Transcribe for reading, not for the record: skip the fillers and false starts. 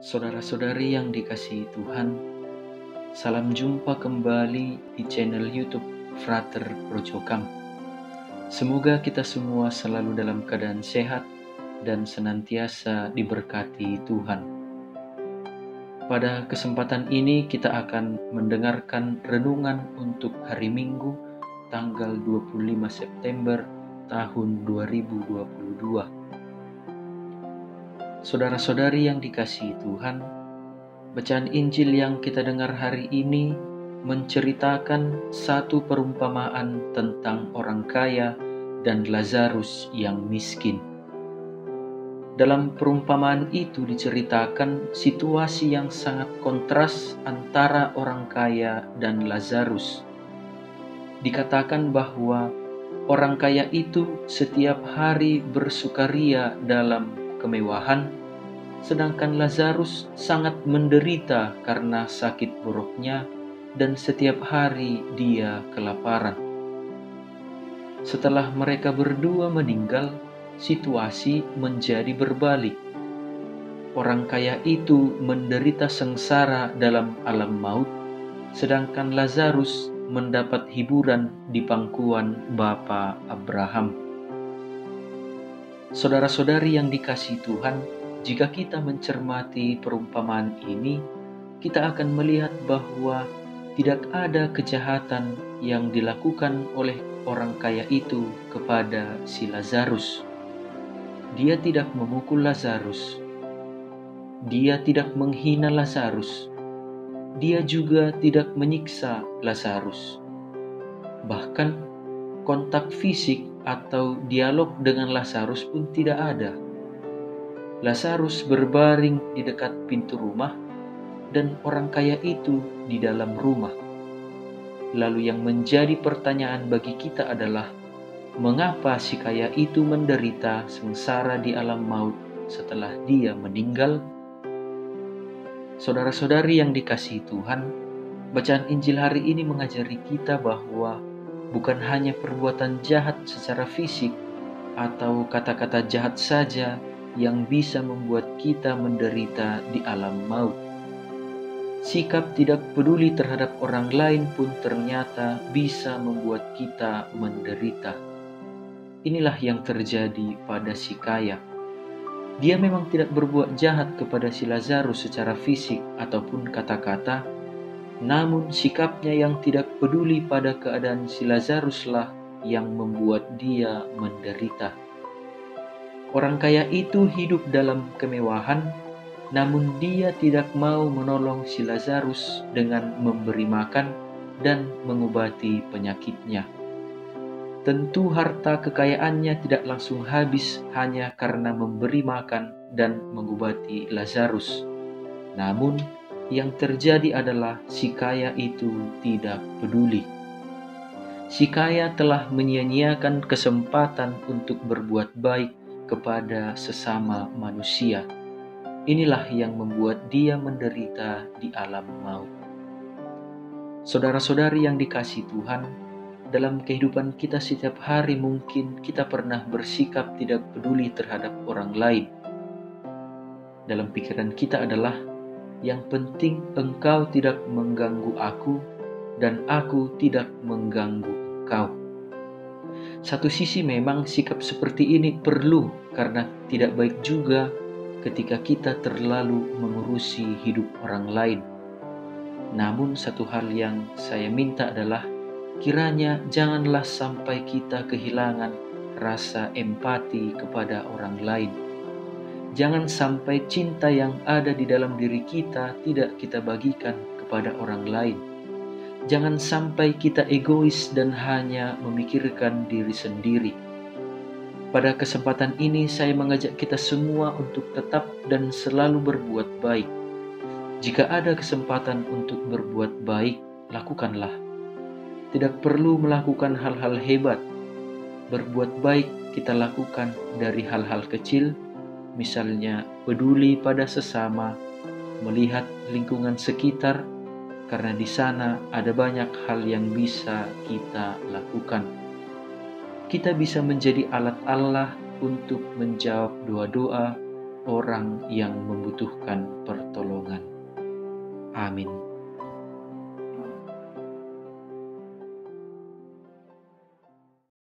Saudara-saudari yang dikasihi Tuhan, salam jumpa kembali di channel YouTube Frater Projokam. Semoga kita semua selalu dalam keadaan sehat dan senantiasa diberkati Tuhan. Pada kesempatan ini kita akan mendengarkan renungan untuk hari Minggu tanggal 25 September tahun 2022. Saudara-saudari yang dikasihi Tuhan, bacaan Injil yang kita dengar hari ini menceritakan satu perumpamaan tentang orang kaya dan Lazarus yang miskin. Dalam perumpamaan itu diceritakan situasi yang sangat kontras antara orang kaya dan Lazarus. Dikatakan bahwa orang kaya itu setiap hari bersukaria dalam kemewahan, sedangkan Lazarus sangat menderita karena sakit buruknya dan setiap hari dia kelaparan. Setelah mereka berdua meninggal, situasi menjadi berbalik. Orang kaya itu menderita sengsara dalam alam maut, sedangkan Lazarus mendapat hiburan di pangkuan Bapa Abraham. Saudara-saudari yang dikasihi Tuhan, jika kita mencermati perumpamaan ini, kita akan melihat bahwa tidak ada kejahatan yang dilakukan oleh orang kaya itu kepada si Lazarus. Dia tidak memukul Lazarus. Dia tidak menghina Lazarus. Dia juga tidak menyiksa Lazarus. Bahkan kontak fisik atau dialog dengan Lazarus pun tidak ada. Lazarus berbaring di dekat pintu rumah dan orang kaya itu di dalam rumah. Lalu yang menjadi pertanyaan bagi kita adalah, mengapa si kaya itu menderita sengsara di alam maut setelah dia meninggal? Saudara-saudari yang dikasihi Tuhan, bacaan Injil hari ini mengajari kita bahwa bukan hanya perbuatan jahat secara fisik atau kata-kata jahat saja yang bisa membuat kita menderita di alam maut. Sikap tidak peduli terhadap orang lain pun ternyata bisa membuat kita menderita. Inilah yang terjadi pada si kaya. Dia memang tidak berbuat jahat kepada si Lazarus secara fisik ataupun kata-kata, namun sikapnya yang tidak peduli pada keadaan si Lazaruslah yang membuat dia menderita. Orang kaya itu hidup dalam kemewahan, namun dia tidak mau menolong si Lazarus dengan memberi makan dan mengobati penyakitnya. Tentu harta kekayaannya tidak langsung habis hanya karena memberi makan dan mengobati Lazarus. Namun, yang terjadi adalah si kaya itu tidak peduli. Si kaya telah menyia-nyiakan kesempatan untuk berbuat baik kepada sesama manusia. Inilah yang membuat dia menderita di alam maut. Saudara-saudari yang dikasihi Tuhan, dalam kehidupan kita setiap hari mungkin kita pernah bersikap tidak peduli terhadap orang lain. Dalam pikiran kita adalah, yang penting engkau tidak mengganggu aku dan aku tidak mengganggu engkau. Satu sisi memang sikap seperti ini perlu karena tidak baik juga ketika kita terlalu mengurusi hidup orang lain. Namun satu hal yang saya minta adalah, kiranya janganlah sampai kita kehilangan rasa empati kepada orang lain. Jangan sampai cinta yang ada di dalam diri kita tidak kita bagikan kepada orang lain. Jangan sampai kita egois dan hanya memikirkan diri sendiri. Pada kesempatan ini saya mengajak kita semua untuk tetap dan selalu berbuat baik. Jika ada kesempatan untuk berbuat baik, lakukanlah. Tidak perlu melakukan hal-hal hebat. Berbuat baik kita lakukan dari hal-hal kecil, misalnya peduli pada sesama, melihat lingkungan sekitar, karena di sana ada banyak hal yang bisa kita lakukan. Kita bisa menjadi alat Allah untuk menjawab doa-doa, orang yang membutuhkan pertolongan.